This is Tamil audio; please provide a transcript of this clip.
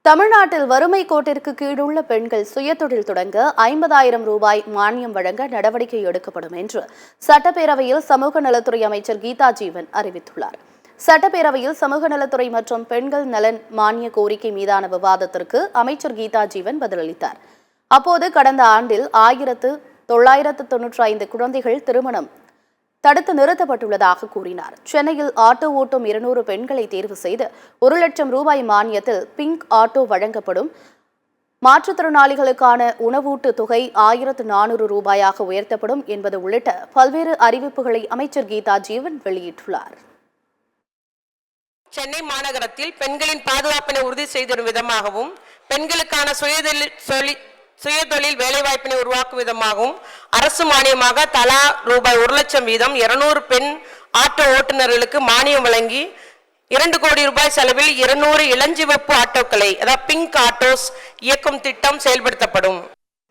தமிழ்நாட்டில் வறுமை கோட்டிற்கு கீழுள்ள பெண்கள் சுயதொழில் தொடங்க 50,000 ரூபாய் மானியம் வழங்க நடவடிக்கை எடுக்கப்படும் என்று சட்டப்பேரவையில் சமூக நலத்துறை அமைச்சர் கீதா ஜீவன் அறிவித்துள்ளார். சட்டப்பேரவையில் சமூக நலத்துறை மற்றும் பெண்கள் நலன் மானிய கோரிக்கை மீதான விவாதத்திற்கு அமைச்சர் கீதா ஜீவன் பதிலளித்தார். அப்போது கடந்த ஆண்டில் 1995 குழந்தைகள் திருமணம் தடுத்து நிறுத்தப்பட்டுள்ளதாக கூறினார். சென்னையில் ஆட்டோ ஓட்டும் 200 பெண்களை தேர்வு செய்து 1 லட்சம் ரூபாய் மானியத்தில் பிங்க் ஆட்டோ வழங்கப்படும். மாற்றுத்திறனாளிகளுக்கான உணவூட்டு தொகை 1400 ரூபாயாக உயர்த்தப்படும் என்பது உள்ளிட்ட பல்வேறு அறிவிப்புகளை அமைச்சர் கீதா ஜீவன் வெளியிட்டுள்ளார். சென்னை மாநகரத்தில் பெண்களின் பாதுகாப்பினை உறுதி செய்திடும் விதமாகவும் பெண்களுக்கான சுயதொழில் வேலைவாய்ப்பினை உருவாக்கும் விதமாகவும் அரசு மானியமாக தலா ரூபாய் 1 லட்சம் வீதம் 200 பெண் ஆட்டோ ஓட்டுநர்களுக்கு மானியம் வழங்கி 2 கோடி ரூபாய் செலவில் 200 இளஞ்சிவப்பு ஆட்டோக்களை அதாவது பிங்க் ஆட்டோஸ் இயக்கும் திட்டம் செயல்படுத்தப்படும்.